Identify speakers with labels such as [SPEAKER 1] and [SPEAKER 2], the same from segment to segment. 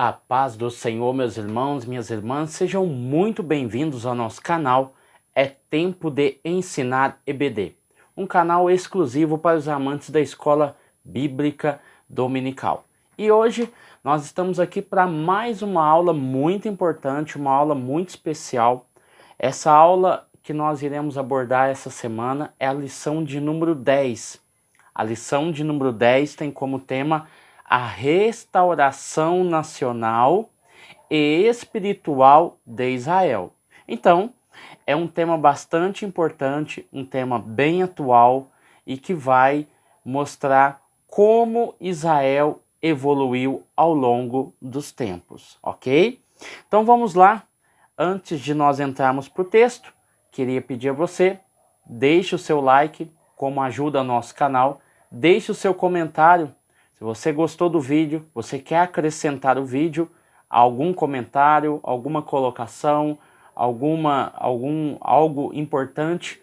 [SPEAKER 1] A paz do Senhor, meus irmãos, minhas irmãs, sejam muito bem-vindos ao nosso canal. É Tempo de Ensinar EBD, um canal exclusivo para os amantes da Escola Bíblica Dominical. E hoje nós estamos aqui para mais uma aula muito importante, uma aula muito especial. Essa aula que nós iremos abordar essa semana é a lição de número 10. A lição de número 10 tem como tema a restauração nacional e espiritual de Israel. Então, é um tema bastante importante, um tema bem atual e que vai mostrar como Israel evoluiu ao longo dos tempos, ok? Então vamos lá. Antes de nós entrarmos para o texto, queria pedir a você, deixe o seu like, como ajuda ao nosso canal, deixe o seu comentário. Se você gostou do vídeo, você quer acrescentar o vídeo, algum comentário, alguma colocação, algo importante,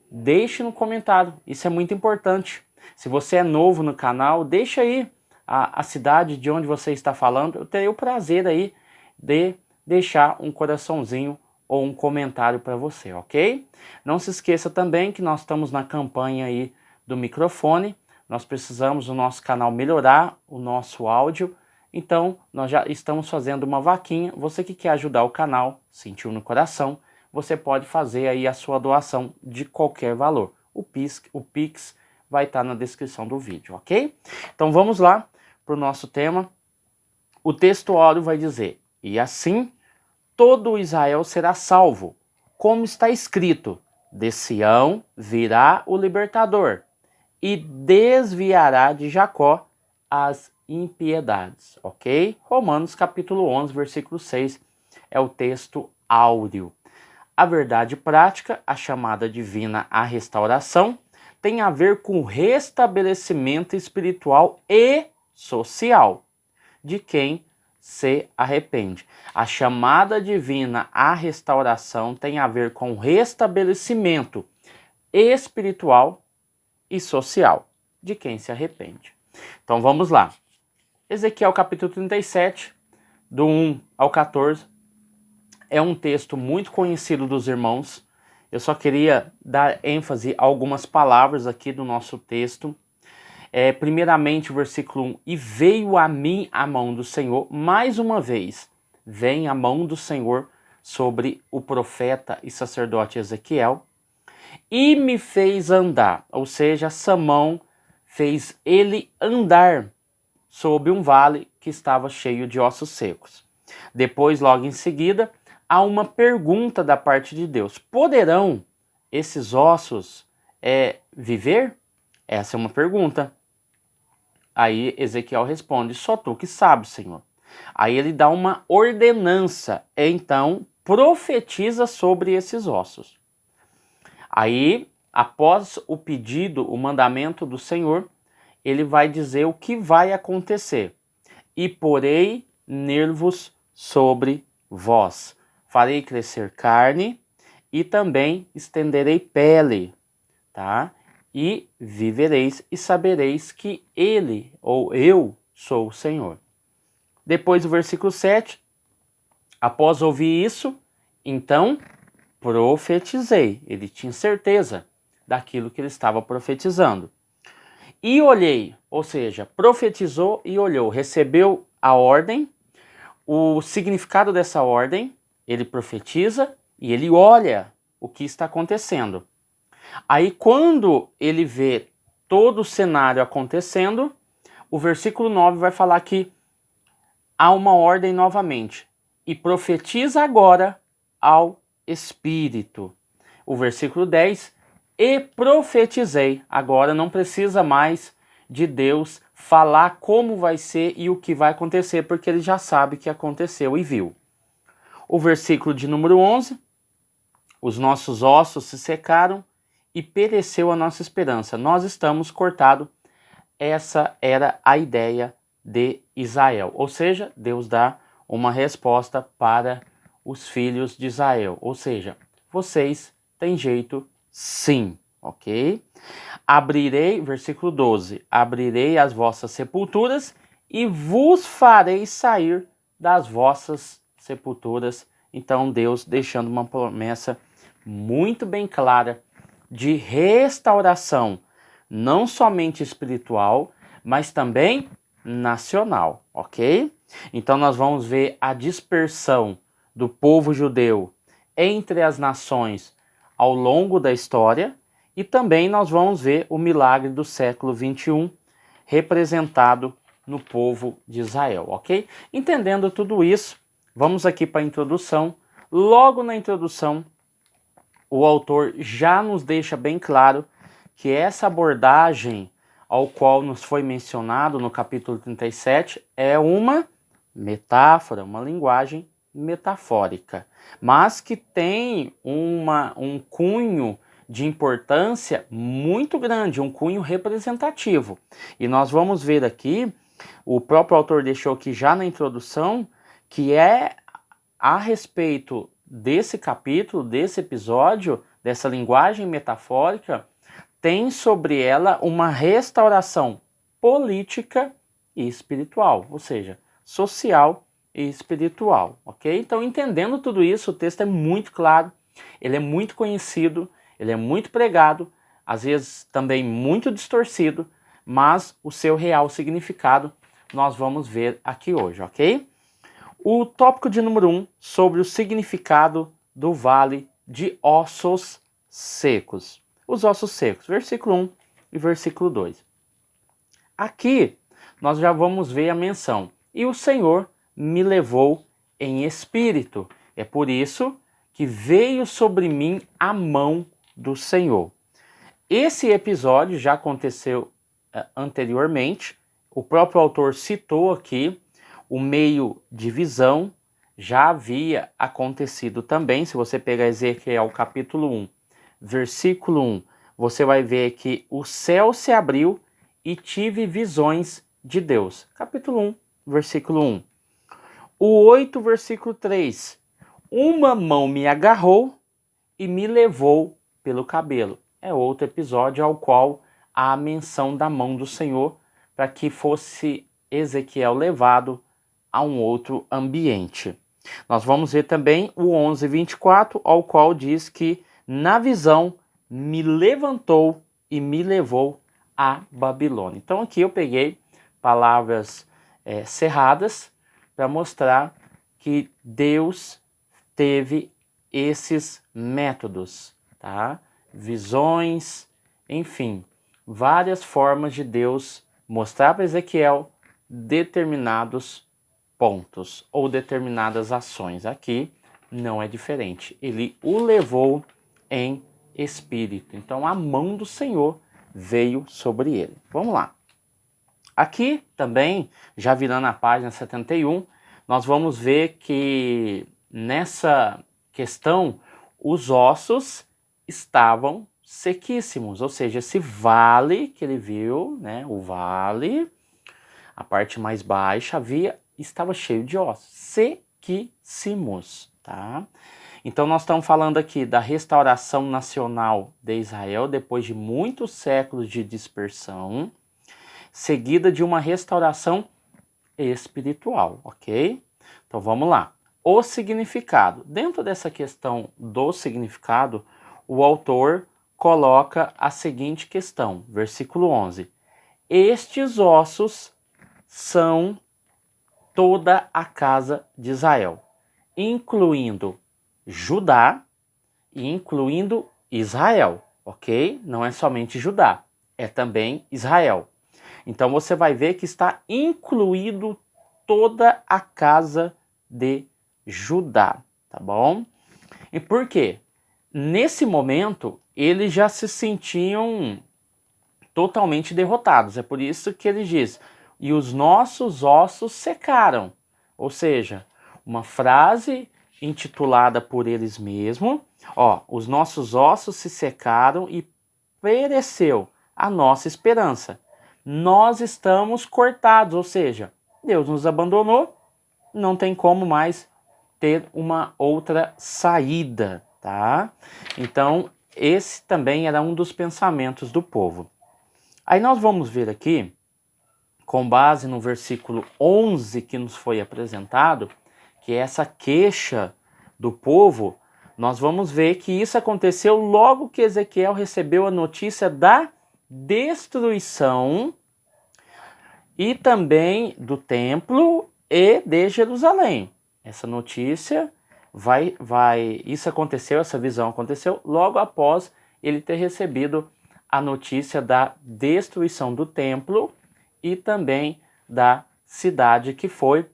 [SPEAKER 1] deixe no comentário. Isso é muito importante. Se você é novo no canal, deixa aí a cidade de onde você está falando. Eu terei o prazer aí de deixar um coraçãozinho ou um comentário para você, ok? Não se esqueça também que nós estamos na campanha aí do microfone. Nós precisamos do nosso canal melhorar o nosso áudio, então nós já estamos fazendo uma vaquinha. Você que quer ajudar o canal, sentiu no coração, você pode fazer aí a sua doação de qualquer valor. O Pix vai estar na descrição do vídeo, ok? Então vamos lá para o nosso tema. O textuário vai dizer: e assim todo Israel será salvo, como está escrito, de Sião virá o libertador, e desviará de Jacó as impiedades, ok? Romanos capítulo 11, versículo 6 é o texto áureo. A verdade prática, a chamada divina à restauração, tem a ver com o restabelecimento espiritual e social de quem se arrepende. A chamada divina à restauração tem a ver com o restabelecimento espiritual e social de quem se arrepende. Então vamos lá. Ezequiel capítulo 37, do 1 ao 14, é um texto muito conhecido dos irmãos. Eu só queria dar ênfase a algumas palavras aqui do nosso texto. Primeiramente o versículo 1, e veio a mim a mão do Senhor, mais uma vez, vem a mão do Senhor sobre o profeta e sacerdote Ezequiel, e me fez andar, ou seja, essa mão fez ele andar sobre um vale que estava cheio de ossos secos. Depois, logo em seguida, há uma pergunta da parte de Deus: poderão esses ossos viver? Essa é uma pergunta. Aí Ezequiel responde: só tu que sabes, Senhor. Aí ele dá uma ordenança, então profetiza sobre esses ossos. Aí, após o pedido, o mandamento do Senhor, ele vai dizer o que vai acontecer. E porei nervos sobre vós, farei crescer carne e também estenderei pele, tá? E vivereis e sabereis que ele ou eu sou o Senhor. Depois do versículo 7, após ouvir isso, então profetizei. Ele tinha certeza daquilo que ele estava profetizando. E olhei, ou seja, profetizou e olhou, recebeu a ordem, o significado dessa ordem, ele profetiza e ele olha o que está acontecendo. Aí quando ele vê todo o cenário acontecendo, o versículo 9 vai falar que há uma ordem novamente. E profetiza agora ao Espírito. O versículo 10, e profetizei. Agora não precisa mais de Deus falar como vai ser e o que vai acontecer, porque ele já sabe que aconteceu e viu. O versículo de número 11, os nossos ossos se secaram e pereceu a nossa esperança. Nós estamos cortados. Essa era a ideia de Israel. Ou seja, Deus dá uma resposta para os filhos de Israel. Ou seja, vocês têm jeito sim, ok? Abrirei, versículo 12, abrirei as vossas sepulturas e vos farei sair das vossas sepulturas. Então Deus deixando uma promessa muito bem clara de restauração, não somente espiritual, mas também nacional, ok? Então nós vamos ver a dispersão do povo judeu entre as nações ao longo da história e também nós vamos ver o milagre do século 21 representado no povo de Israel, ok? Entendendo tudo isso, vamos aqui para a introdução. Logo na introdução, o autor já nos deixa bem claro que essa abordagem ao qual nos foi mencionado no capítulo 37 é uma metáfora, uma linguagem metafórica, mas que tem um cunho de importância muito grande, um cunho representativo. E nós vamos ver aqui, o próprio autor deixou aqui já na introdução, que é a respeito desse capítulo, desse episódio, dessa linguagem metafórica, tem sobre ela uma restauração política e espiritual, ou seja, social e espiritual, ok? Então, entendendo tudo isso, o texto é muito claro, ele é muito conhecido, ele é muito pregado, às vezes também muito distorcido, mas o seu real significado nós vamos ver aqui hoje, ok? O tópico de número 1, sobre o significado do vale de ossos secos. Os ossos secos, versículo 1 e versículo 2. Aqui nós já vamos ver a menção. E o Senhor me levou em espírito. É por isso que veio sobre mim a mão do Senhor. Esse episódio já aconteceu anteriormente. O próprio autor citou aqui o meio de visão. Já havia acontecido também. Se você pegar Ezequiel capítulo 1, versículo 1, você vai ver que o céu se abriu e tive visões de Deus. Capítulo 1, versículo 1. O 8, versículo 3. Uma mão me agarrou e me levou pelo cabelo. É outro episódio ao qual há a menção da mão do Senhor para que fosse Ezequiel levado a um outro ambiente. Nós vamos ver também o 11, 24, ao qual diz que na visão me levantou e me levou a Babilônia. Então aqui eu peguei palavras cerradas para mostrar que Deus teve esses métodos, tá? Visões, enfim, várias formas de Deus mostrar para Ezequiel determinados pontos ou determinadas ações. Aqui não é diferente. Ele o levou em espírito. Então a mão do Senhor veio sobre ele. Vamos lá. Aqui também, já virando a página 71, nós vamos ver que nessa questão os ossos estavam sequíssimos, ou seja, esse vale que ele viu, né, o vale, a parte mais baixa estava cheio de ossos, sequíssimos, tá? Então nós estamos falando aqui da restauração nacional de Israel depois de muitos séculos de dispersão, seguida de uma restauração espiritual, ok? Então vamos lá. O significado. Dentro dessa questão do significado, o autor coloca a seguinte questão, versículo 11. Estes ossos são toda a casa de Israel, incluindo Judá e incluindo Israel, ok? Não é somente Judá, é também Israel. Então você vai ver que está incluído toda a casa de Judá, tá bom? E por quê? Nesse momento, eles já se sentiam totalmente derrotados. É por isso que ele diz, e os nossos ossos secaram. Ou seja, uma frase intitulada por eles mesmos, os nossos ossos se secaram e pereceu a nossa esperança. Nós estamos cortados, ou seja, Deus nos abandonou, não tem como mais ter uma outra saída, tá? Então, esse também era um dos pensamentos do povo. Aí nós vamos ver aqui com base no versículo 11 que nos foi apresentado, que é essa queixa do povo, nós vamos ver que isso aconteceu logo que Ezequiel recebeu a notícia da destruição e também do templo e de Jerusalém. Essa notícia isso aconteceu, essa visão aconteceu logo após ele ter recebido a notícia da destruição do templo e também da cidade, que foi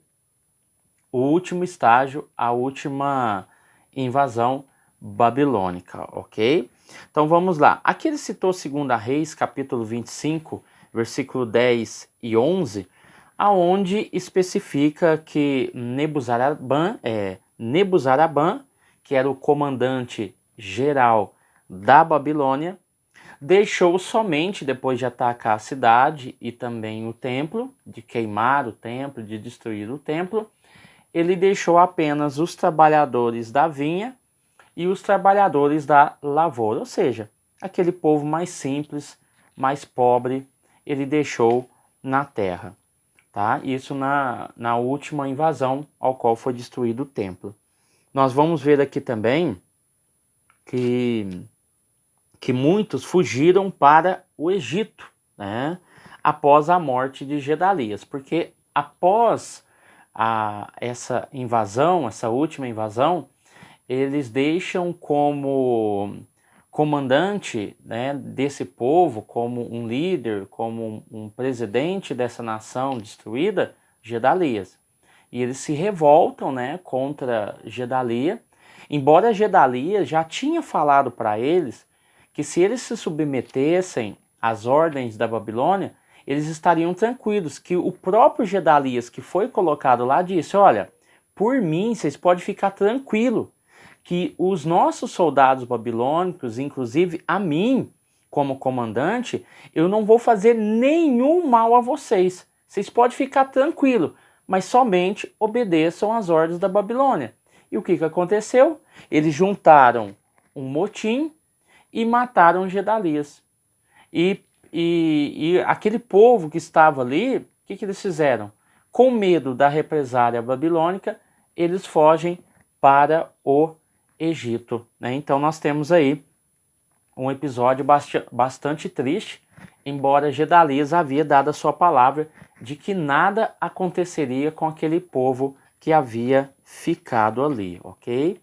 [SPEAKER 1] o último estágio, a última invasão babilônica, ok? Então vamos lá. Aqui ele citou 2 Reis, capítulo 25, versículo 10 e 11, aonde especifica que Nebuzaraban, que era o comandante geral da Babilônia, deixou somente, depois de atacar a cidade e também o templo, de queimar o templo, de destruir o templo, ele deixou apenas os trabalhadores da vinha e os trabalhadores da lavoura, ou seja, aquele povo mais simples, mais pobre, ele deixou na terra. Tá? Isso na última invasão ao qual foi destruído o templo. Nós vamos ver aqui também que muitos fugiram para o Egito, né? Após a morte de Gedalias, porque após essa invasão, essa última invasão, eles deixam como comandante, né, desse povo, como um líder, como um presidente dessa nação destruída, Gedalias. E eles se revoltam, né, contra Gedalia, embora Gedalias já tinha falado para eles que se eles se submetessem às ordens da Babilônia, eles estariam tranquilos, que o próprio Gedalias, que foi colocado lá, disse: olha, por mim, vocês podem ficar tranquilos, que os nossos soldados babilônicos, inclusive a mim, como comandante, eu não vou fazer nenhum mal a vocês. Vocês podem ficar tranquilos, mas somente obedeçam às ordens da Babilônia. E o que aconteceu? Eles juntaram um motim e mataram Gedalias. E aquele povo que estava ali, o que eles fizeram? Com medo da represália babilônica, eles fogem para o Egito, né? Então nós temos aí um episódio bastante triste, embora Gedalias havia dado a sua palavra de que nada aconteceria com aquele povo que havia ficado ali, ok?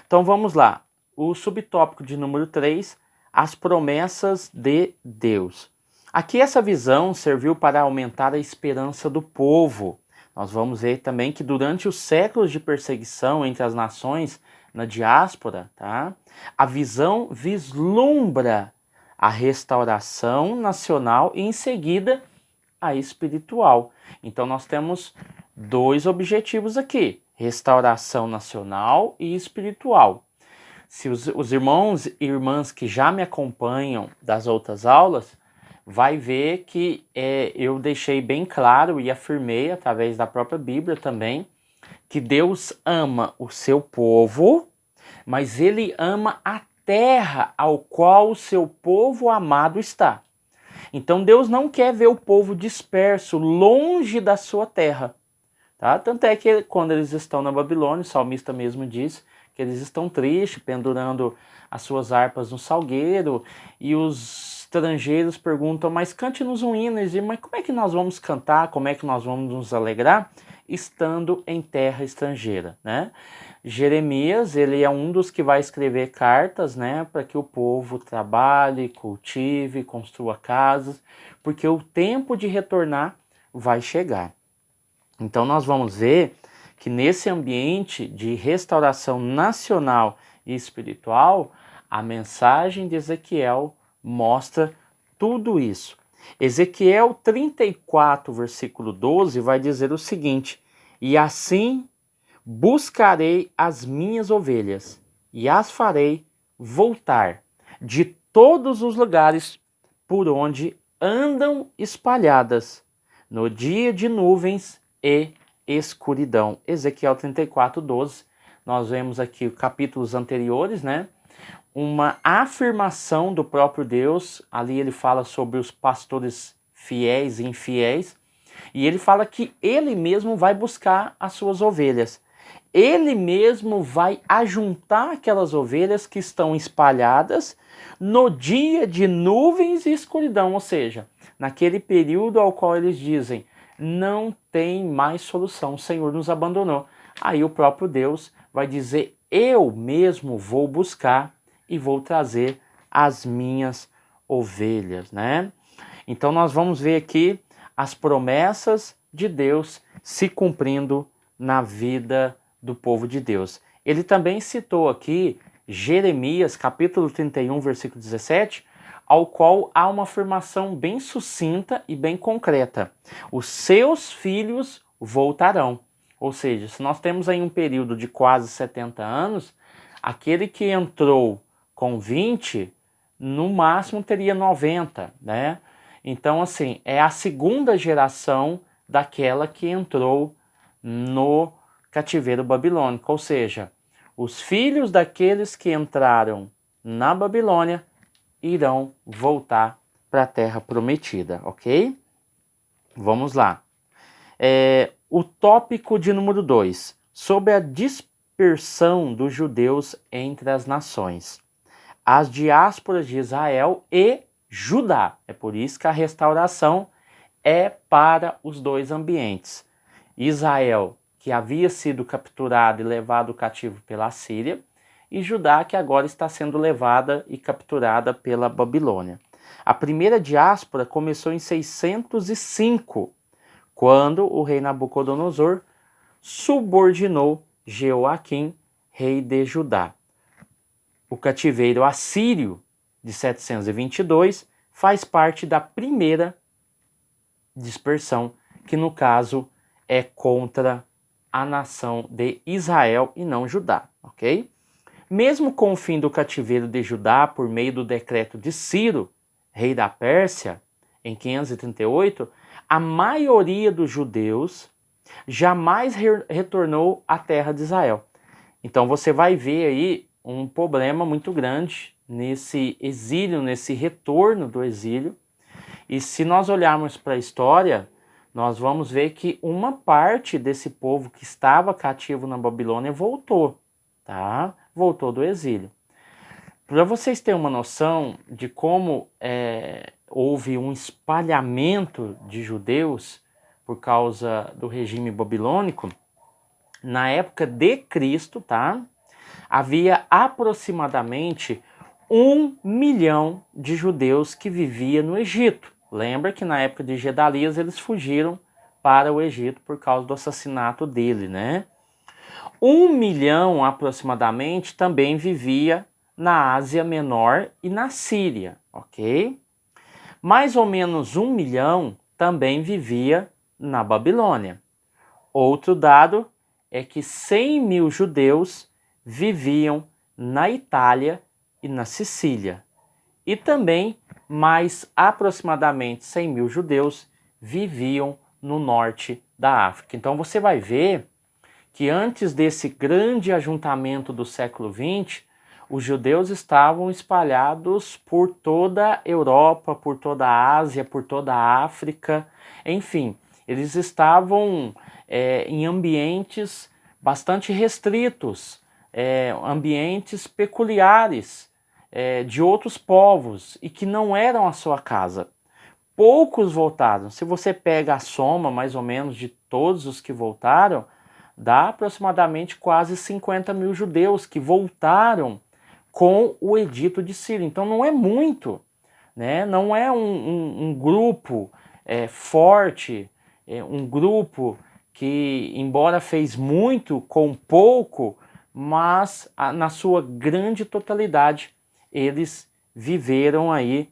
[SPEAKER 1] Então vamos lá. O subtópico de número 3, as promessas de Deus. Aqui essa visão serviu para aumentar a esperança do povo. Nós vamos ver também que durante os séculos de perseguição entre as nações na diáspora, tá? A visão vislumbra a restauração nacional e em seguida a espiritual. Então nós temos dois objetivos aqui: restauração nacional e espiritual. Se os irmãos e irmãs que já me acompanham das outras aulas, vai ver que eu deixei bem claro e afirmei através da própria Bíblia também, que Deus ama o seu povo, mas Ele ama a terra ao qual o seu povo amado está. Então Deus não quer ver o povo disperso, longe da sua terra. Tá? Tanto é que quando eles estão na Babilônia, o salmista mesmo diz que eles estão tristes, pendurando as suas harpas no salgueiro, e os estrangeiros perguntam: mas cante-nos um hino. Eles dizem: mas como é que nós vamos cantar, como é que nós vamos nos alegrar estando em terra estrangeira, né? Jeremias, ele é um dos que vai escrever cartas, né, para que o povo trabalhe, cultive, construa casas, porque o tempo de retornar vai chegar. Então nós vamos ver que nesse ambiente de restauração nacional e espiritual, a mensagem de Ezequiel mostra tudo isso. Ezequiel 34, versículo 12, vai dizer o seguinte: e assim buscarei as minhas ovelhas e as farei voltar de todos os lugares por onde andam espalhadas no dia de nuvens e escuridão. Ezequiel 34, 12. Nós vemos aqui capítulos anteriores, né? Uma afirmação do próprio Deus. Ali ele fala sobre os pastores fiéis e infiéis. E ele fala que ele mesmo vai buscar as suas ovelhas. Ele mesmo vai ajuntar aquelas ovelhas que estão espalhadas no dia de nuvens e escuridão, ou seja, naquele período ao qual eles dizem, não tem mais solução, o Senhor nos abandonou. Aí o próprio Deus vai dizer, eu mesmo vou buscar e vou trazer as minhas ovelhas, né? Então nós vamos ver aqui as promessas de Deus se cumprindo na vida do povo de Deus. Ele também citou aqui Jeremias, capítulo 31, versículo 17, ao qual há uma afirmação bem sucinta e bem concreta. Os seus filhos voltarão. Ou seja, se nós temos aí um período de quase 70 anos, aquele que entrou com 20, no máximo teria 90, né? Então, assim, é a segunda geração daquela que entrou no cativeiro babilônico, ou seja, os filhos daqueles que entraram na Babilônia irão voltar para a terra prometida, ok? Vamos lá. O tópico de número 2, sobre a dispersão dos judeus entre as nações, as diásporas de Israel e Judá. É por isso que a restauração é para os dois ambientes. Israel, que havia sido capturado e levado cativo pela Síria, e Judá, que agora está sendo levada e capturada pela Babilônia. A primeira diáspora começou em 605, quando o rei Nabucodonosor subordinou Jeoaquim, rei de Judá. O cativeiro assírio de 722 faz parte da primeira dispersão, que no caso é contra a nação de Israel e não Judá, ok? Mesmo com o fim do cativeiro de Judá por meio do decreto de Ciro, rei da Pérsia, em 538, a maioria dos judeus jamais retornou à terra de Israel. Então você vai ver aí um problema muito grande nesse exílio, nesse retorno do exílio. E se nós olharmos para a história, nós vamos ver que uma parte desse povo que estava cativo na Babilônia voltou, tá? Voltou do exílio. Para vocês terem uma noção de como houve um espalhamento de judeus por causa do regime babilônico, na época de Cristo, tá? Havia aproximadamente 1 milhão de judeus que viviam no Egito. Lembra que na época de Gedalias eles fugiram para o Egito por causa do assassinato dele, né? 1 milhão aproximadamente também vivia na Ásia Menor e na Síria, ok? Mais ou menos 1 milhão também vivia na Babilônia. Outro dado é que 100 mil judeus viviam na Itália e na Sicília. E também mais aproximadamente 100 mil judeus viviam no norte da África. Então você vai ver que antes desse grande ajuntamento do século XX, os judeus estavam espalhados por toda a Europa, por toda a Ásia, por toda a África, enfim, eles estavam em ambientes bastante restritos, ambientes peculiares de outros povos e que não eram a sua casa. Poucos voltaram. Se você pega a soma mais ou menos de todos os que voltaram, dá aproximadamente quase 50 mil judeus que voltaram com o Edito de Ciro. Então não é muito, né? Não é um grupo forte, um grupo que, embora fez muito com pouco, mas na sua grande totalidade eles viveram aí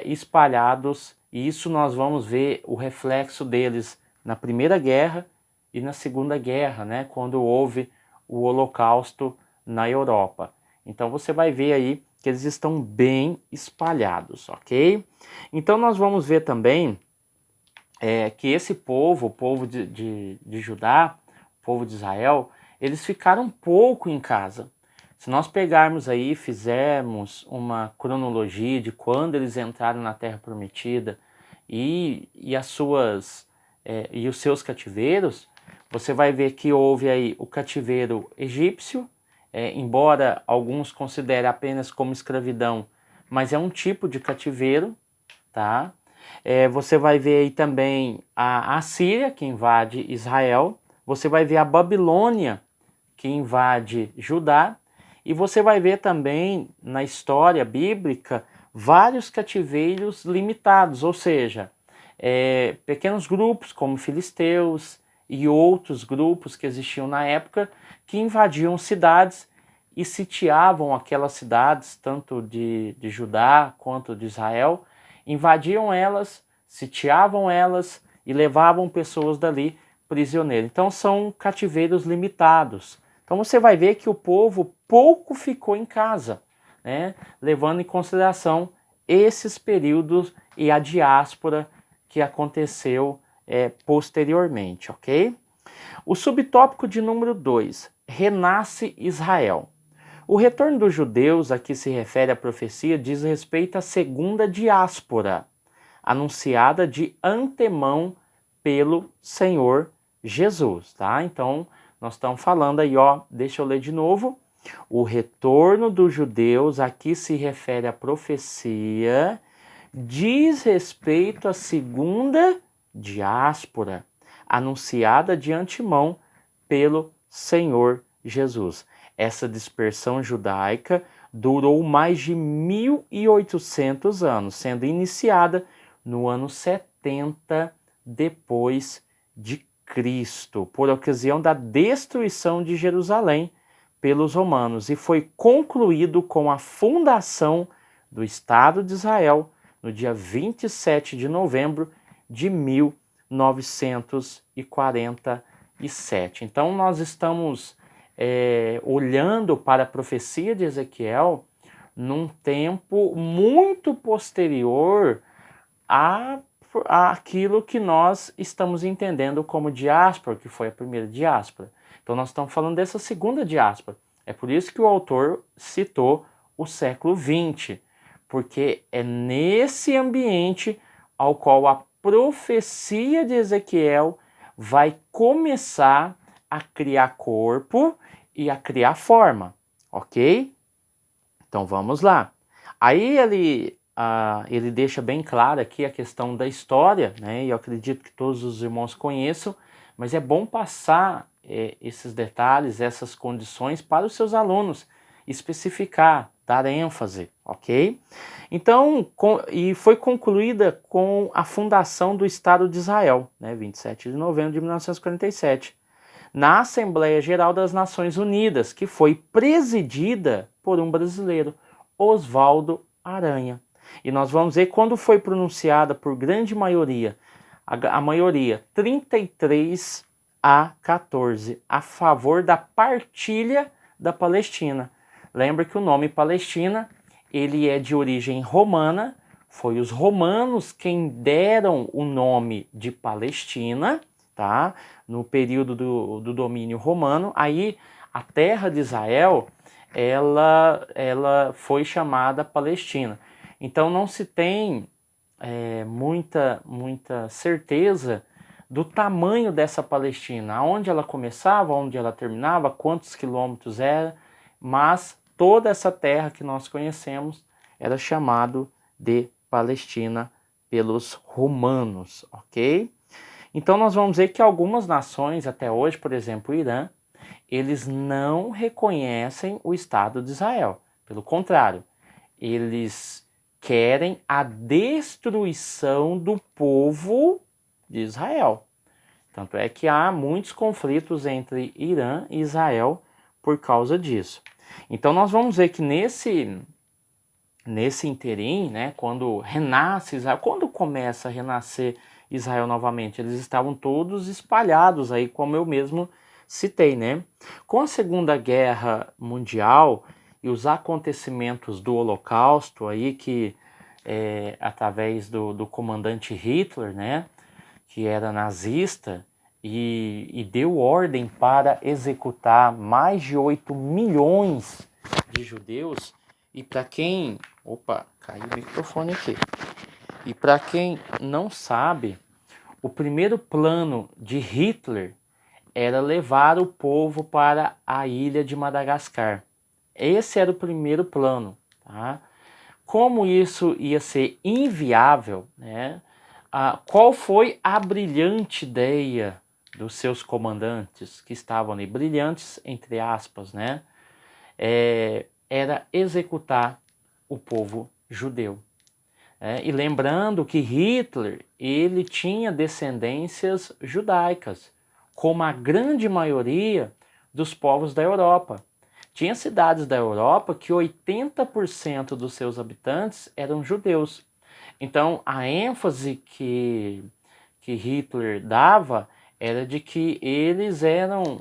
[SPEAKER 1] espalhados, e isso nós vamos ver o reflexo deles na Primeira Guerra e na Segunda Guerra, né, quando houve o Holocausto na Europa. Então você vai ver aí que eles estão bem espalhados, ok? Então nós vamos ver também que esse povo, o povo de Judá, o povo de Israel, eles ficaram pouco em casa. Se nós pegarmos aí, fizermos uma cronologia de quando eles entraram na Terra Prometida e as suas e os seus cativeiros, você vai ver que houve aí o cativeiro egípcio, embora alguns considerem apenas como escravidão, mas é um tipo de cativeiro, tá? Você vai ver aí também a Assíria, que invade Israel, você vai ver a Babilônia, que invade Judá, e você vai ver também na história bíblica vários cativeiros limitados, ou seja, pequenos grupos como filisteus e outros grupos que existiam na época que invadiam cidades e sitiavam aquelas cidades, tanto de Judá quanto de Israel, invadiam elas, sitiavam elas e levavam pessoas dali prisioneiras. Então são cativeiros limitados. Então você vai ver que o povo pouco ficou em casa, né? Levando em consideração esses períodos e a diáspora que aconteceu posteriormente, ok? O subtópico de número 2, renasce Israel. O retorno dos judeus a que se refere a profecia diz respeito à segunda diáspora, anunciada de antemão pelo Senhor Jesus, tá? Então, nós estamos falando aí, ó, deixa eu ler de novo. O retorno dos judeus a que se refere a profecia diz respeito à segunda diáspora, anunciada de antemão pelo Senhor Jesus. Essa dispersão judaica durou mais de 1.800 anos, sendo iniciada no ano 70 depois de Cristo, por ocasião da destruição de Jerusalém pelos romanos, e foi concluído com a fundação do Estado de Israel no dia 27 de novembro de 1947. Então nós estamos olhando para a profecia de Ezequiel num tempo muito posterior àquilo que nós estamos entendendo como diáspora, que foi a primeira diáspora. Então nós estamos falando dessa segunda diáspora. É por isso que o autor citou o século XX, porque é nesse ambiente ao qual a profecia de Ezequiel vai começar a criar corpo e a criar forma, ok? Então vamos lá. Aí ele deixa bem claro aqui a questão da história, né? E eu acredito que todos os irmãos conheçam, mas é bom passar esses detalhes, essas condições para os seus alunos, especificar, dar ênfase, ok? Então, e foi concluída com a fundação do Estado de Israel, né? 27 de novembro de 1947, na Assembleia Geral das Nações Unidas, que foi presidida por um brasileiro, Oswaldo Aranha. E nós vamos ver quando foi pronunciada por grande maioria, a maioria 33-14, a favor da partilha da Palestina. Lembra que o nome Palestina, ele é de origem romana, foi os romanos quem deram o nome de Palestina, tá? No período do domínio romano. Aí a terra de Israel, ela foi chamada Palestina. Então não se tem muita certeza do tamanho dessa Palestina, aonde ela começava, onde ela terminava, quantos quilômetros era, mas toda essa terra que nós conhecemos era chamado de Palestina pelos romanos, ok? Então nós vamos ver que algumas nações até hoje, por exemplo o Irã, eles não reconhecem o Estado de Israel. Pelo contrário, eles querem a destruição do povo de Israel. Tanto é que há muitos conflitos entre Irã e Israel por causa disso. Então nós vamos ver que nesse interim, né, quando renasce Israel, quando começa a renascer Israel novamente, eles estavam todos espalhados aí, como eu mesmo citei, né? Com a Segunda Guerra Mundial e os acontecimentos do Holocausto aí, que através do comandante Hitler, né, que era nazista, e deu ordem para executar mais de 8 milhões de judeus. E para quem... Opa, caiu o microfone aqui. E para quem não sabe, o primeiro plano de Hitler era levar o povo para a ilha de Madagascar. Esse era o primeiro plano, tá? Como isso ia ser inviável, né? Qual foi a brilhante ideia dos seus comandantes que estavam ali? Brilhantes, entre aspas, né? Era executar o povo judeu. E lembrando que Hitler, ele tinha descendências judaicas, como a grande maioria dos povos da Europa. Tinha cidades da Europa que 80% dos seus habitantes eram judeus. Então, a ênfase que Hitler dava era de que eles eram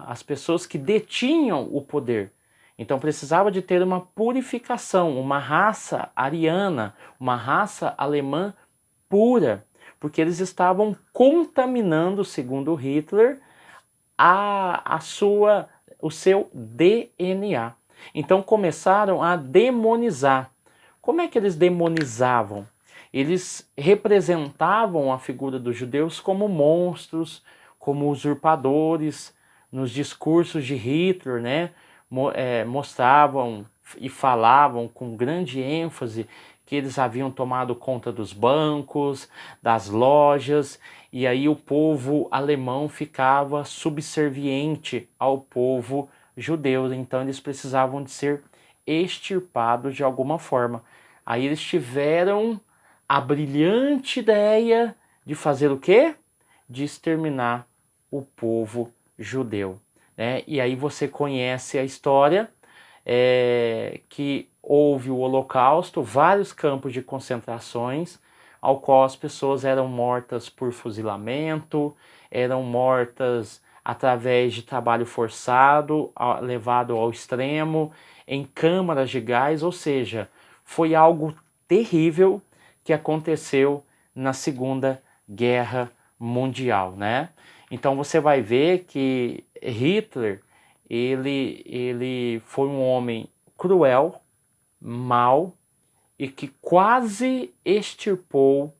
[SPEAKER 1] as pessoas que detinham o poder. Então precisava de ter uma purificação, uma raça ariana, uma raça alemã pura, porque eles estavam contaminando, segundo Hitler, o seu DNA. Então começaram a demonizar. Como é que eles demonizavam? Eles representavam a figura dos judeus como monstros, como usurpadores. Nos discursos de Hitler, né, mostravam e falavam com grande ênfase que eles haviam tomado conta dos bancos, das lojas, e aí o povo alemão ficava subserviente ao povo judeu. Então eles precisavam de ser extirpados de alguma forma. Aí eles tiveram a brilhante ideia de fazer o quê? De exterminar o povo judeu. Né? E aí você conhece a história que houve o Holocausto, vários campos de concentrações, ao qual as pessoas eram mortas por fuzilamento, eram mortas através de trabalho forçado, levado ao extremo, em câmaras de gás, ou seja, foi algo terrível que aconteceu na Segunda Guerra Mundial, né? Então você vai ver que Hitler, ele foi um homem cruel, mau e que quase extirpou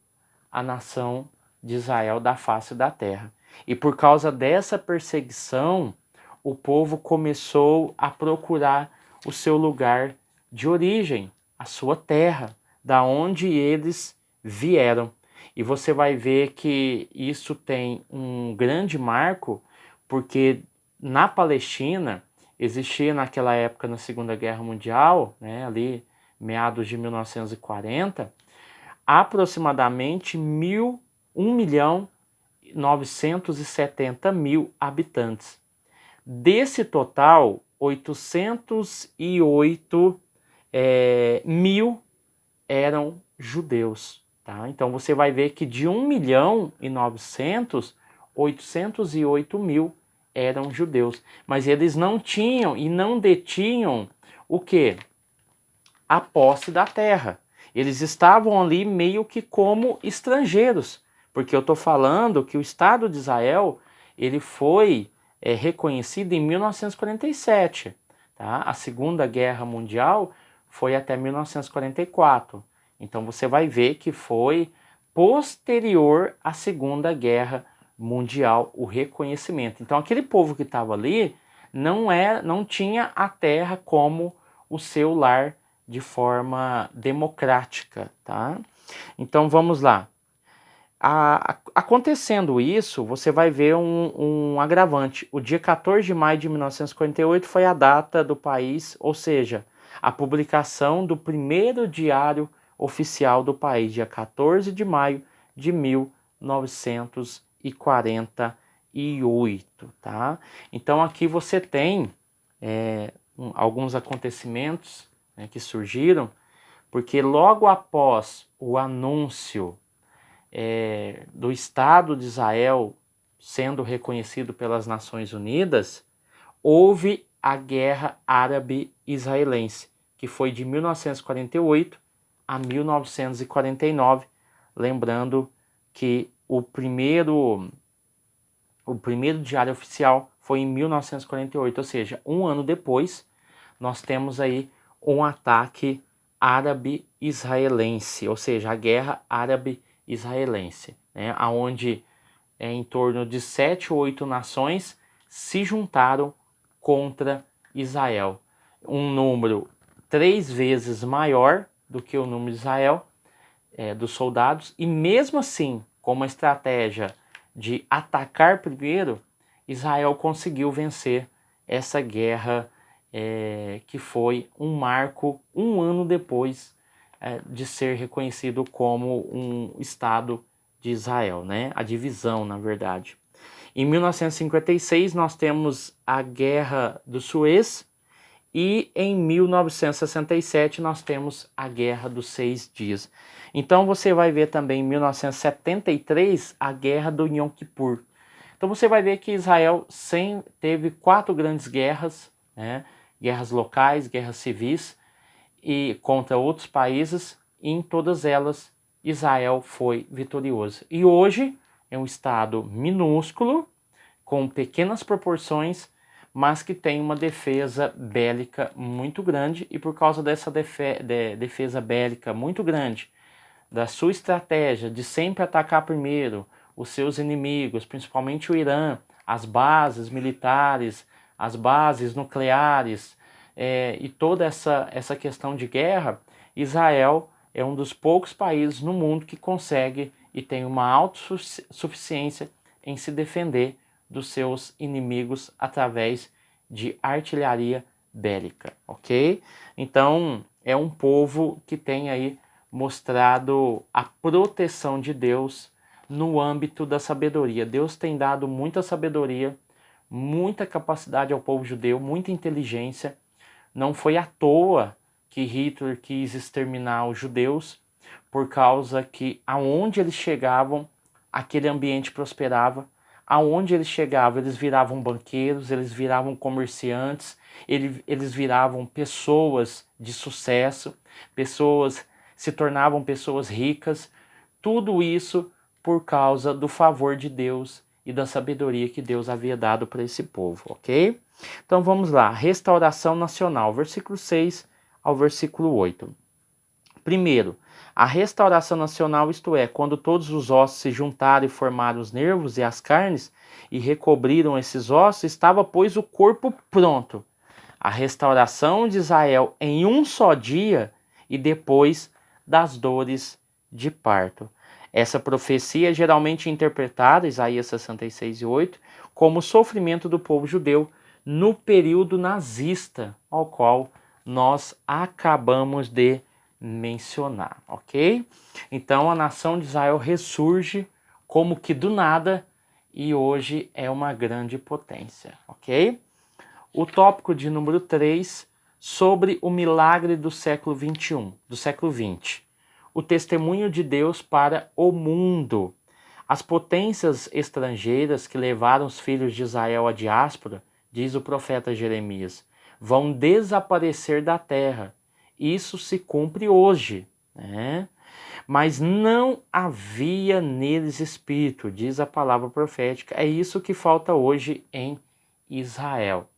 [SPEAKER 1] a nação de Israel da face da terra. E por causa dessa perseguição, o povo começou a procurar o seu lugar de origem, a sua terra, da onde eles vieram. E você vai ver que isso tem um grande marco, porque na Palestina existia naquela época, na Segunda Guerra Mundial, né, ali meados de 1940, aproximadamente 1.970.000 habitantes. Desse total, 808 mil eram judeus. Tá? Então você vai ver que de 1.900.000, 808 mil eram judeus. Mas eles não tinham e não detinham o quê? A posse da terra. Eles estavam ali meio que como estrangeiros, porque eu estou falando que o Estado de Israel ele foi reconhecido em 1947. Tá? A Segunda Guerra Mundial foi até 1944. Então você vai ver que foi posterior à Segunda Guerra Mundial o reconhecimento. Então aquele povo que estava ali não tinha a terra como o seu lar de forma democrática, tá? Então vamos lá. Acontecendo isso, você vai ver um agravante. O dia 14 de maio de 1948 foi a data do país, ou seja, a publicação do primeiro diário oficial do país, dia 14 de maio de 1948, tá? Então aqui você tem alguns acontecimentos que surgiram, porque logo após o anúncio do Estado de Israel sendo reconhecido pelas Nações Unidas, houve a Guerra Árabe-Israelense, que foi de 1948 a 1949, lembrando que o primeiro diário oficial foi em 1948, ou seja, um ano depois, nós temos aí um ataque árabe-israelense, ou seja, a Guerra Árabe-Israelense. né, onde em torno de 7 ou 8 nações se juntaram contra Israel. Um número 3 vezes maior do que o número de Israel, dos soldados, e mesmo assim, com uma estratégia de atacar primeiro, Israel conseguiu vencer essa guerra, que foi um marco um ano depois de ser reconhecido como um Estado de Israel, né? A divisão, na verdade. Em 1956 nós temos a Guerra do Suez e em 1967 nós temos a Guerra dos 6 Dias. Então você vai ver também em 1973 a Guerra do Yom Kippur. Então você vai ver que Israel teve 4 grandes guerras, né? Guerras locais, guerras civis e contra outros países, e em todas elas Israel foi vitorioso. E hoje é um estado minúsculo, com pequenas proporções, mas que tem uma defesa bélica muito grande, e por causa dessa defesa bélica muito grande, da sua estratégia de sempre atacar primeiro os seus inimigos, principalmente o Irã, as bases militares, as bases nucleares, e toda essa questão de guerra, Israel é um dos poucos países no mundo que consegue e tem uma autossuficiência em se defender dos seus inimigos através de artilharia bélica, ok? Então, é um povo que tem aí mostrado a proteção de Deus no âmbito da sabedoria. Deus tem dado muita sabedoria, muita capacidade ao povo judeu, muita inteligência. Não foi à toa que Hitler quis exterminar os judeus, por causa que aonde eles chegavam, aquele ambiente prosperava. Aonde eles chegavam, eles viravam banqueiros, eles viravam comerciantes, eles viravam pessoas de sucesso, se tornavam pessoas ricas. Tudo isso por causa do favor de Deus e da sabedoria que Deus havia dado para esse povo, ok? Então vamos lá, restauração nacional, versículo 6 ao versículo 8. Primeiro, a restauração nacional, isto é, quando todos os ossos se juntaram e formaram os nervos e as carnes e recobriram esses ossos, estava, pois, o corpo pronto. A restauração de Israel em um só dia e depois das dores de parto. Essa profecia é geralmente interpretada, Isaías 66:8, como o sofrimento do povo judeu no período nazista, ao qual nós acabamos de mencionar, ok? Então a nação de Israel ressurge como que do nada e hoje é uma grande potência, ok? O tópico de número 3, sobre o milagre do século 21, do século 20. O testemunho de Deus para o mundo. As potências estrangeiras que levaram os filhos de Israel à diáspora, diz o profeta Jeremias, vão desaparecer da terra. Isso se cumpre hoje, né? Mas não havia neles espírito, diz a palavra profética. É isso que falta hoje em Israel.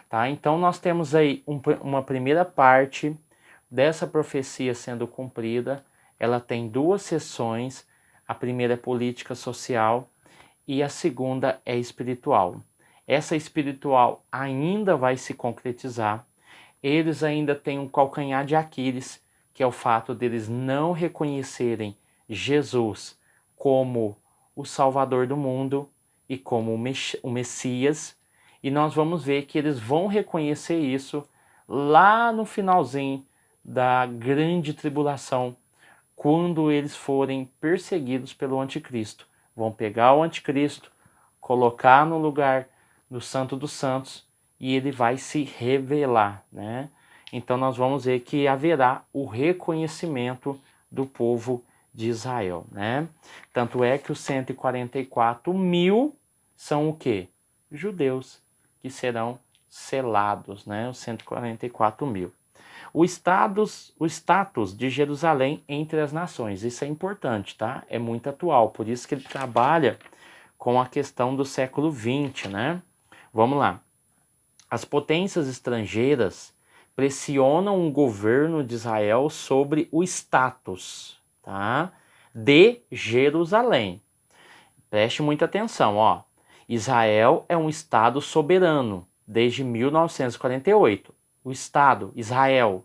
[SPEAKER 1] Tá? Então nós temos aí uma primeira parte dessa profecia sendo cumprida. Ela tem 2 seções. A primeira é política social e a segunda é espiritual. Essa espiritual ainda vai se concretizar. Eles ainda têm um calcanhar de Aquiles, que é o fato deles não reconhecerem Jesus como o Salvador do mundo e como o Messias. E nós vamos ver que eles vão reconhecer isso lá no finalzinho da grande tribulação, quando eles forem perseguidos pelo anticristo. Vão pegar o anticristo, colocar no lugar do Santo dos Santos, e ele vai se revelar, né? Então nós vamos ver que haverá o reconhecimento do povo de Israel, né? Tanto é que os 144 mil são o quê? Judeus, que serão selados, né? Os 144 mil. O status de Jerusalém entre as nações, isso é importante, tá? É muito atual, por isso que ele trabalha com a questão do século 20, né? Vamos lá. As potências estrangeiras pressionam o governo de Israel sobre o status, tá, de Jerusalém. Preste muita atenção, ó. Israel é um Estado soberano desde 1948. O Estado, Israel,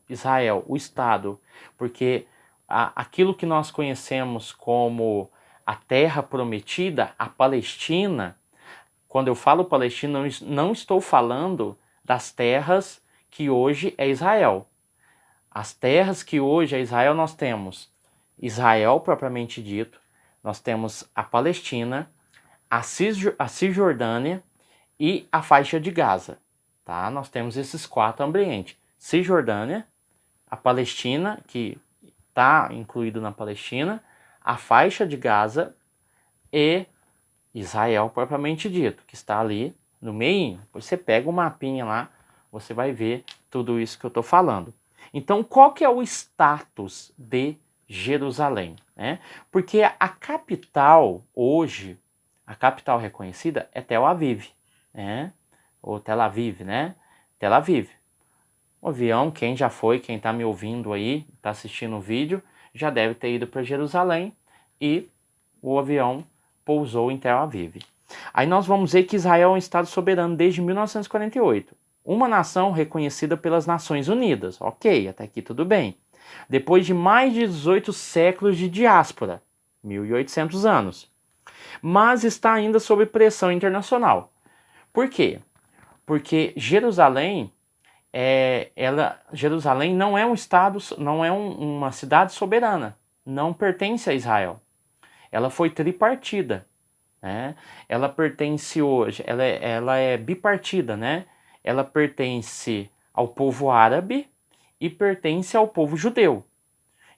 [SPEAKER 1] o Estado, porque aquilo que nós conhecemos como a Terra Prometida, a Palestina, quando eu falo Palestina, não estou falando das terras que hoje é Israel. As terras que hoje é Israel, nós temos Israel propriamente dito, nós temos a Palestina, a Cisjordânia e a faixa de Gaza. Tá? Nós temos esses 4 ambientes. Cisjordânia, a Palestina, que está incluído na Palestina, a faixa de Gaza e Israel propriamente dito, que está ali no meio. Você pega o mapinha lá, você vai ver tudo isso que eu estou falando. Então, qual que é o status de Jerusalém? Né? Porque a capital hoje, a capital reconhecida é Tel Aviv, né? Ou Tel Aviv, né? Tel Aviv. O avião, quem já foi, quem está me ouvindo aí, está assistindo o vídeo, já deve ter ido para Jerusalém e o avião pousou em Tel Aviv. Aí nós vamos ver que Israel é um Estado soberano desde 1948. Uma nação reconhecida pelas Nações Unidas. Ok, até aqui tudo bem. Depois de mais de 18 séculos de diáspora, 1.800 anos. Mas está ainda sob pressão internacional. Por quê? Porque Jerusalém Jerusalém não é um estado, não é uma cidade soberana, não pertence a Israel. Ela foi tripartida, né? Ela pertence hoje, ela é bipartida, né? Ela pertence ao povo árabe e pertence ao povo judeu.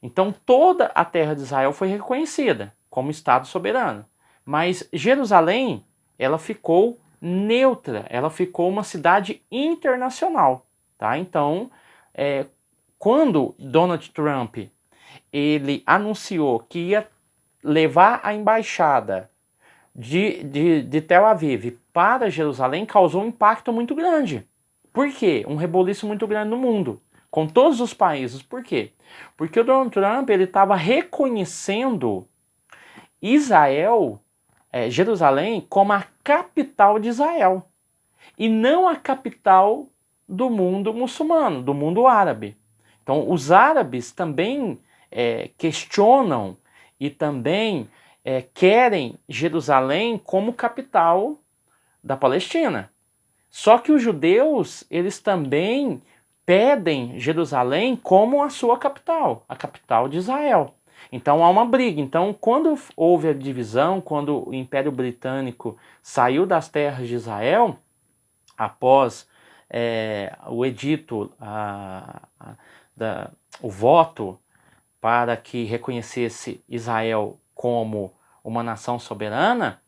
[SPEAKER 1] Então toda a terra de Israel foi reconhecida como estado soberano, mas Jerusalém, ela ficou neutra, ela ficou uma cidade internacional. Tá? Então, quando Donald Trump ele anunciou que ia levar a embaixada de Tel Aviv para Jerusalém, causou um impacto muito grande. Por quê? Um reboliço muito grande no mundo, com todos os países. Por quê? Porque o Donald Trump ele estava reconhecendo Israel, Jerusalém, como a capital de Israel e não a capital do mundo muçulmano, do mundo árabe. Então, os árabes também questionam e também querem Jerusalém como capital da Palestina. Só que os judeus, eles também pedem Jerusalém como a sua capital, a capital de Israel. Então há uma briga. Então, quando houve a divisão, quando o Império Britânico saiu das terras de Israel, após o edito, o voto para que reconhecesse Israel como uma nação soberana,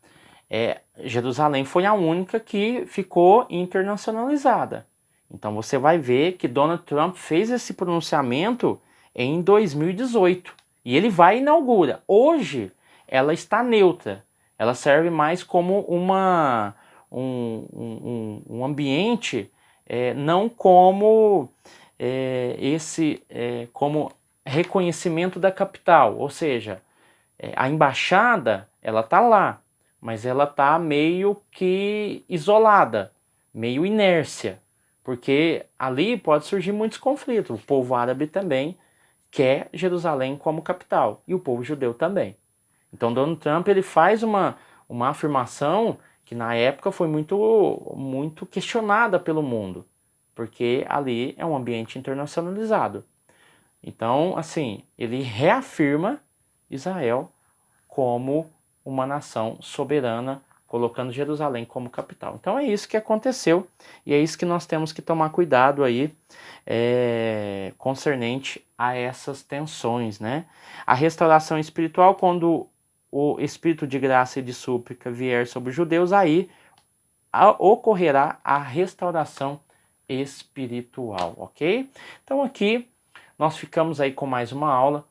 [SPEAKER 1] Jerusalém foi a única que ficou internacionalizada. Então você vai ver que Donald Trump fez esse pronunciamento em 2018 e ele vai e inaugura. Hoje ela está neutra, ela serve mais como um ambiente, não como como reconhecimento da capital, ou seja, a embaixada ela está lá, mas ela está meio que isolada, meio inércia, porque ali pode surgir muitos conflitos. O povo árabe também quer Jerusalém como capital e o povo judeu também. Então Donald Trump ele faz uma afirmação que na época foi muito questionada pelo mundo, porque ali é um ambiente internacionalizado. Então, assim, ele reafirma Israel como uma nação soberana, colocando Jerusalém como capital. Então é isso que aconteceu e é isso que nós temos que tomar cuidado aí, concernente a essas tensões, né? A restauração espiritual, quando o espírito de graça e de súplica vier sobre os judeus, aí ocorrerá a restauração espiritual, ok? Então aqui nós ficamos aí com mais uma aula.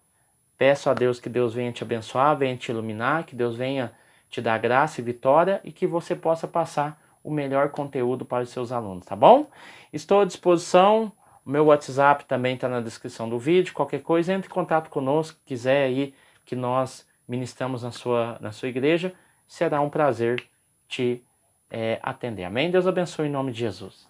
[SPEAKER 1] Peço a Deus que Deus venha te abençoar, venha te iluminar, que Deus venha te dar graça e vitória e que você possa passar o melhor conteúdo para os seus alunos, tá bom? Estou à disposição, o meu WhatsApp também está na descrição do vídeo, qualquer coisa entre em contato conosco, quiser aí que nós ministramos na sua igreja, será um prazer te atender. Amém? Deus abençoe em nome de Jesus.